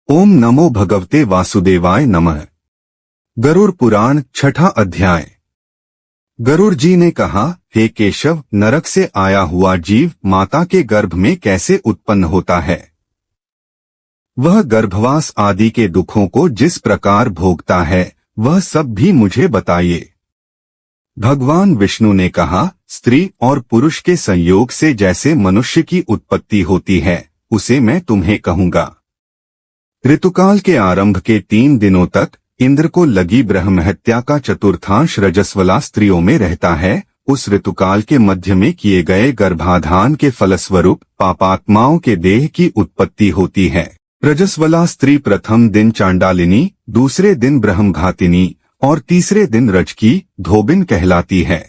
ओम नमो भगवते वासुदेवाय नमः। गरुड़ पुराण छठा अध्याय। गरुड़ जी ने कहा, हे केशव, नरक से आया हुआ जीव माता के गर्भ में कैसे उत्पन्न होता है? वह गर्भवास आदि के दुखों को जिस प्रकार भोगता है वह सब भी मुझे बताइए। भगवान विष्णु ने कहा, स्त्री और पुरुष के संयोग से जैसे मनुष्य की उत्पत्ति होती है उसे मैं तुम्हें कहूंगा। ऋतुकाल के आरंभ के 3 दिनों तक इंद्र को लगी ब्रह्महत्या का चतुर्थांश रजस्वला स्त्रियों में रहता है। उस ऋतुकाल के मध्य में किए गए गर्भाधान के फलस्वरूप पापात्माओं के देह की उत्पत्ति होती है। रजस्वला स्त्री प्रथम दिन चांडालिनी, दूसरे दिन ब्रह्मघातिनी और तीसरे दिन रजकी धोबिन कहलाती है।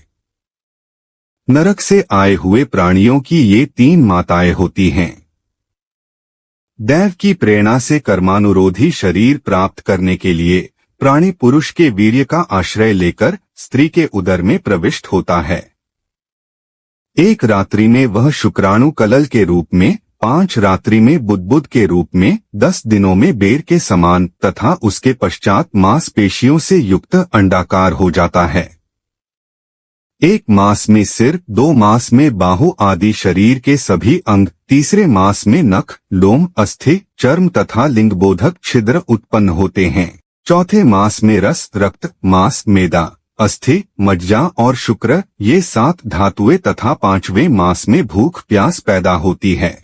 नरक से आए हुए प्राणियों की ये 3 माताएं होती हैं। दैव की प्रेरणा से कर्मानुरोधी शरीर प्राप्त करने के लिए प्राणी पुरुष के वीर्य का आश्रय लेकर स्त्री के उदर में प्रविष्ट होता है। एक रात्रि में वह शुक्राणु कलल के रूप में, 5 रात्रि में बुदबुद के रूप में, 10 दिनों में बेर के समान तथा उसके पश्चात मांसपेशियों से युक्त अंडाकार हो जाता है। 1 मास में सिर, 2 मास में बाहु आदि शरीर के सभी अंग, तीसरे मास में नख, लोम, अस्थि, चर्म तथा लिंगबोधक छिद्र उत्पन्न होते हैं। चौथे मास में रस, रक्त, मांस, मेदा, अस्थि, मज्जा और शुक्र ये 7 धातुएं तथा 5वें मास में भूख प्यास पैदा होती है।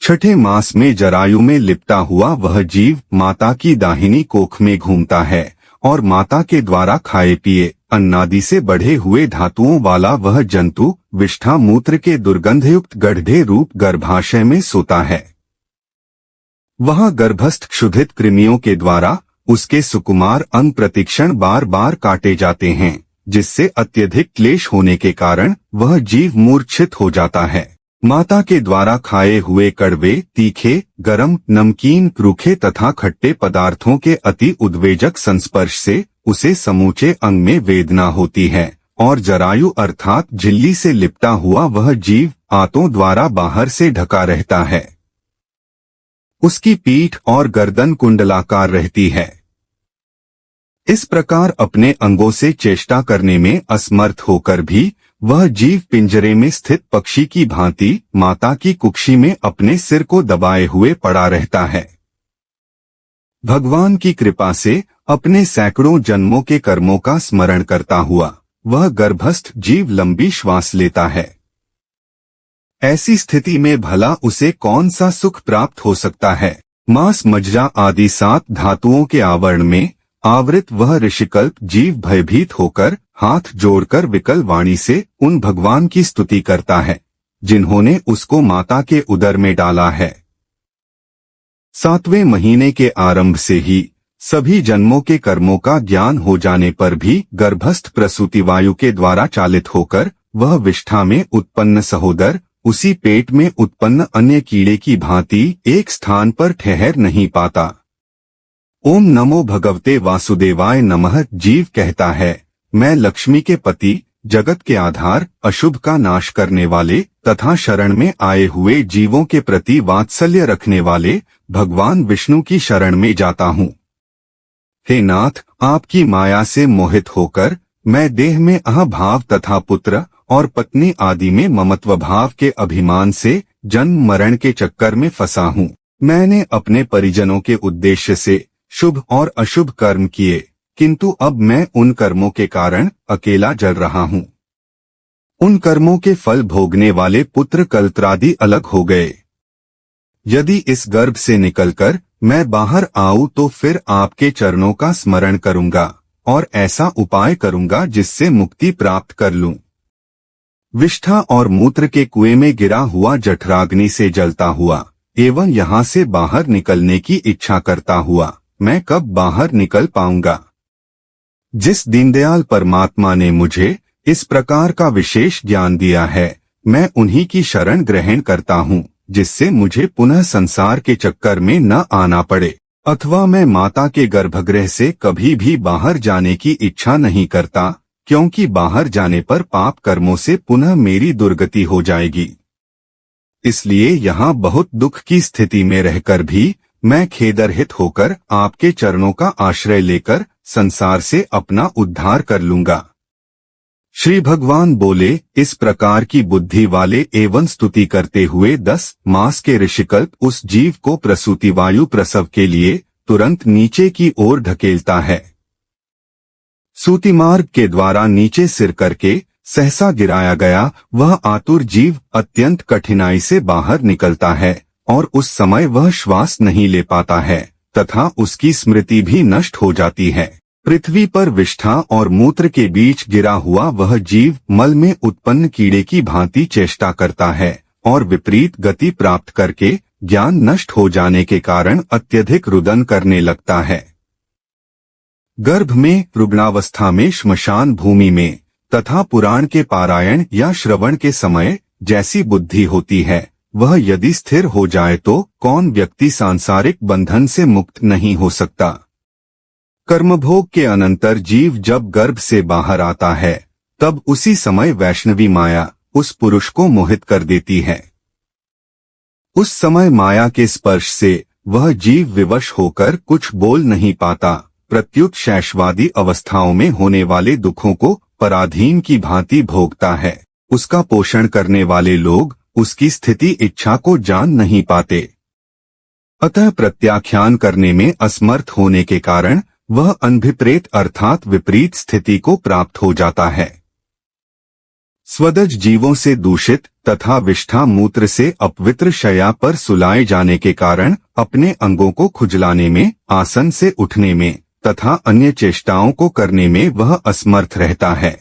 छठे मास में जरायु में लिपटा हुआ वह जीव माता की दाहिनी कोख में घूमता है और माता के द्वारा खाए पिए अन्नादि से बढ़े हुए धातुओं वाला वह जंतु विष्ठा मूत्र के दुर्गंधयुक्त गड्ढे रूप गर्भाशय में सोता है। वह गर्भस्थ क्षुधित कृमियों के द्वारा उसके सुकुमार अंग प्रतिक्षण बार बार काटे जाते हैं, जिससे अत्यधिक क्लेश होने के कारण वह जीव मूर्छित हो जाता है। माता के द्वारा खाए हुए कड़वे, तीखे, गरम, नमकीन, रूखे तथा खट्टे पदार्थों के अति उद्वेजक संस्पर्श से उसे समूचे अंग में वेदना होती है और जरायु अर्थात झिल्ली से लिपटा हुआ वह जीव आंतों द्वारा बाहर से ढका रहता है। उसकी पीठ और गर्दन कुंडलाकार रहती है। इस प्रकार अपने अंगों से चेष्टा करने में असमर्थ होकर भी वह जीव पिंजरे में स्थित पक्षी की भांति माता की कुक्षी में अपने सिर को दबाए हुए पड़ा रहता है। भगवान की कृपा से अपने सैकड़ों जन्मों के कर्मों का स्मरण करता हुआ वह गर्भस्थ जीव लंबी श्वास लेता है। ऐसी स्थिति में भला उसे कौन सा सुख प्राप्त हो सकता है? मांस, मज्जा आदि 7 धातुओं के आवरण में आवृत वह ऋषिकल्प जीव भयभीत होकर हाथ जोड़कर विकल वाणी से उन भगवान की स्तुति करता है जिन्होंने उसको माता के उदर में डाला है। 7वें महीने के आरंभ से ही सभी जन्मों के कर्मों का ज्ञान हो जाने पर भी गर्भस्थ प्रसूति वायु के द्वारा चालित होकर वह विष्ठा में उत्पन्न सहोदर उसी पेट में उत्पन्न अन्य कीड़े की भांति एक स्थान पर ठहर नहीं पाता। ओम नमो भगवते वासुदेवाय नमः। जीव कहता है, मैं लक्ष्मी के पति, जगत के आधार, अशुभ का नाश करने वाले तथा शरण में आए हुए जीवों के प्रति वात्सल्य रखने वाले भगवान विष्णु की शरण में जाता हूँ। हे नाथ, आपकी माया से मोहित होकर मैं देह में अहभाव तथा पुत्र और पत्नी आदि में ममत्व भाव के अभिमान से जन्म मरण के चक्कर में फंसा हूँ। मैंने अपने परिजनों के उद्देश्य से शुभ और अशुभ कर्म किए, किंतु अब मैं उन कर्मों के कारण अकेला जल रहा हूँ। उन कर्मों के फल भोगने वाले पुत्र कलत्रादि अलग हो गए। यदि इस गर्भ से निकलकर मैं बाहर आऊं तो फिर आपके चरणों का स्मरण करूंगा और ऐसा उपाय करूंगा जिससे मुक्ति प्राप्त कर लूं। विष्ठा और मूत्र के कुएं में गिरा हुआ जठराग्नि से जलता हुआ एवं यहाँ से बाहर निकलने की इच्छा करता हुआ मैं कब बाहर निकल पाऊंगा? जिस दीनदयाल परमात्मा ने मुझे इस प्रकार का विशेष ज्ञान दिया है, मैं उन्हीं की शरण ग्रहण करता हूँ, जिससे मुझे पुनः संसार के चक्कर में न आना पड़े, अथवा मैं माता के गर्भगृह से कभी भी बाहर जाने की इच्छा नहीं करता, क्योंकि बाहर जाने पर पाप कर्मों से पुनः मेरी दुर्गति हो जाएगी। इसलिए यहाँ बहुत दुख की स्थिति में रहकर भी मैं खेदरहित होकर आपके चरणों का आश्रय लेकर संसार से अपना उद्धार कर लूंगा। श्री भगवान बोले, इस प्रकार की बुद्धि वाले एवं स्तुति करते हुए 10 मास के ऋषिकल्प उस जीव को प्रसूति वायु प्रसव के लिए तुरंत नीचे की ओर ढकेलता है। सूति मार्ग के द्वारा नीचे सिर करके सहसा गिराया गया वह आतुर जीव अत्यंत कठिनाई से बाहर निकलता है और उस समय वह श्वास नहीं ले पाता है तथा उसकी स्मृति भी नष्ट हो जाती है। पृथ्वी पर विष्ठा और मूत्र के बीच गिरा हुआ वह जीव मल में उत्पन्न कीड़े की भांति चेष्टा करता है और विपरीत गति प्राप्त करके ज्ञान नष्ट हो जाने के कारण अत्यधिक रुदन करने लगता है। गर्भ में, रुग्णावस्था में, श्मशान भूमि में तथा पुराण के पारायण या श्रवण के समय जैसी बुद्धि होती है वह यदि स्थिर हो जाए तो कौन व्यक्ति सांसारिक बंधन से मुक्त नहीं हो सकता। कर्मभोग के अनंतर जीव जब गर्भ से बाहर आता है तब उसी समय वैष्णवी माया उस पुरुष को मोहित कर देती है। उस समय माया के स्पर्श से वह जीव विवश होकर कुछ बोल नहीं पाता, प्रत्युत शैशवादी अवस्थाओं में होने वाले दुखों को पराधीन की भांति भोगता है। उसका पोषण करने वाले लोग उसकी स्थिति इच्छा को जान नहीं पाते, अतः प्रत्याख्यान करने में असमर्थ होने के कारण वह अनभिप्रेत अर्थात विपरीत स्थिति को प्राप्त हो जाता है। स्वदज जीवों से दूषित तथा विष्ठा मूत्र से अपवित्र शया पर सुलाए जाने के कारण अपने अंगों को खुजलाने में, आसन से उठने में तथा अन्य चेष्टाओं को करने में वह असमर्थ रहता है।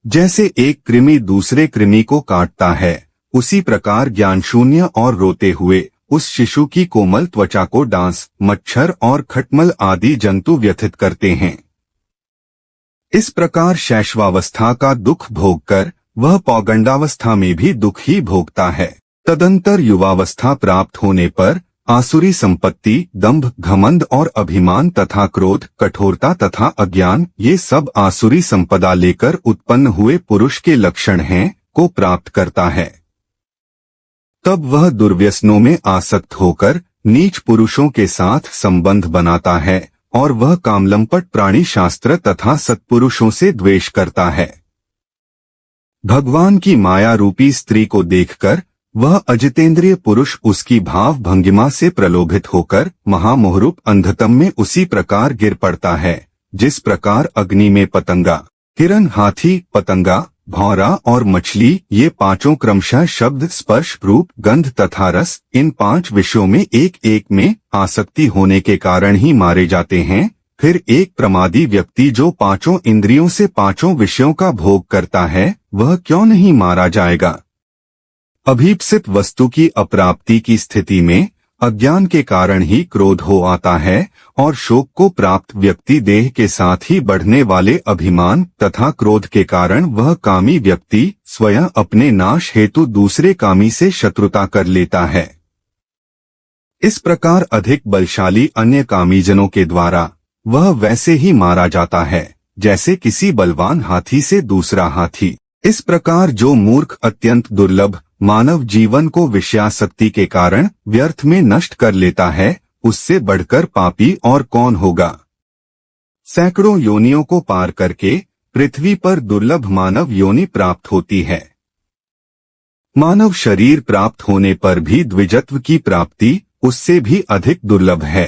जैसे एक कृमि दूसरे कृमि को काटता है उसी प्रकार ज्ञान शून्य और रोते हुए उस शिशु की कोमल त्वचा को डांस, मच्छर और खटमल आदि जंतु व्यथित करते हैं। इस प्रकार शैशवावस्था का दुख भोगकर वह पौगंडावस्था में भी दुख ही भोगता है। तदंतर युवावस्था प्राप्त होने पर आसुरी संपत्ति, दंभ, घमंड और अभिमान तथा क्रोध, कठोरता तथा अज्ञान ये सब आसुरी संपदा लेकर उत्पन्न हुए पुरुष के लक्षण हैं को प्राप्त करता है। तब वह दुर्व्यसनों में आसक्त होकर नीच पुरुषों के साथ संबंध बनाता है और वह कामलंपट प्राणी शास्त्र तथा सत्पुरुषों से द्वेष करता है। भगवान की माया रूपी स्त्री को देखकर वह अजितेंद्रिय पुरुष उसकी भाव भंगिमा से प्रलोभित होकर महामोहरूप अंधतम में उसी प्रकार गिर पड़ता है जिस प्रकार अग्नि में पतंगा, हिरन, हाथी, पतंगा, भौरा और मछली ये पांचों क्रमशः शब्द, स्पर्श, रूप, गंध तथा रस इन 5 विषयों में एक एक में आसक्ति होने के कारण ही मारे जाते हैं। फिर एक प्रमादी व्यक्ति जो 5 इंद्रियों से 5 विषयों का भोग करता है वह क्यों नहीं मारा जाएगा। अभीप्सित वस्तु की अप्राप्ति की स्थिति में अज्ञान के कारण ही क्रोध हो आता है और शोक को प्राप्त व्यक्ति देह के साथ ही बढ़ने वाले अभिमान तथा क्रोध के कारण वह कामी व्यक्ति स्वयं अपने नाश हेतु दूसरे कामी से शत्रुता कर लेता है। इस प्रकार अधिक बलशाली अन्य कामीजनों के द्वारा वह वैसे ही मारा जाता है जैसे किसी बलवान हाथी से दूसरा हाथी। इस प्रकार जो मूर्ख अत्यंत दुर्लभ मानव जीवन को विषयासक्ति के कारण व्यर्थ में नष्ट कर लेता है उससे बढ़कर पापी और कौन होगा। सैकड़ों योनियों को पार करके पृथ्वी पर दुर्लभ मानव योनि प्राप्त होती है। मानव शरीर प्राप्त होने पर भी द्विजत्व की प्राप्ति उससे भी अधिक दुर्लभ है।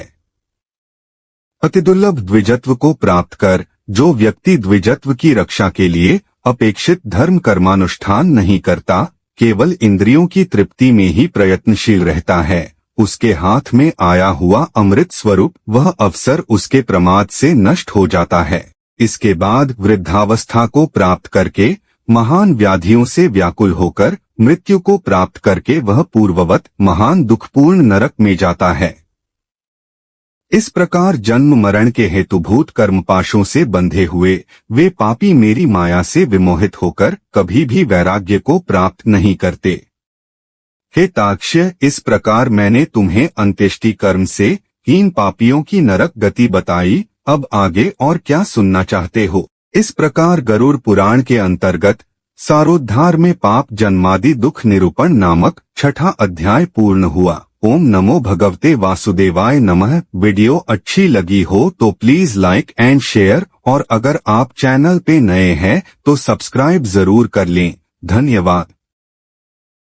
अतिदुर्लभ द्विजत्व को प्राप्त कर जो व्यक्ति द्विजत्व की रक्षा के लिए अपेक्षित धर्म कर्मानुष्ठान नहीं करता, केवल इंद्रियों की तृप्ति में ही प्रयत्नशील रहता है, उसके हाथ में आया हुआ अमृत स्वरूप वह अवसर उसके प्रमाद से नष्ट हो जाता है। इसके बाद वृद्धावस्था को प्राप्त करके महान व्याधियों से व्याकुल होकर मृत्यु को प्राप्त करके वह पूर्ववत महान दुखपूर्ण नरक में जाता है। इस प्रकार जन्म मरण के हेतुभूत कर्मपाशों से बंधे हुए वे पापी मेरी माया से विमोहित होकर कभी भी वैराग्य को प्राप्त नहीं करते। हे ताक्ष्य, इस प्रकार मैंने तुम्हें अंत्येष्टि कर्म से हीन पापियों की नरक गति बताई, अब आगे और क्या सुनना चाहते हो। इस प्रकार गरुड़ पुराण के अंतर्गत सारोद्धार में पाप जन्मादि दुख निरूपण नामक 6ठा अध्याय पूर्ण हुआ। ओम नमो भगवते वासुदेवाय नमः। वीडियो अच्छी लगी हो तो प्लीज लाइक एंड शेयर, और अगर आप चैनल पे नए हैं तो सब्सक्राइब जरूर कर लें। धन्यवाद।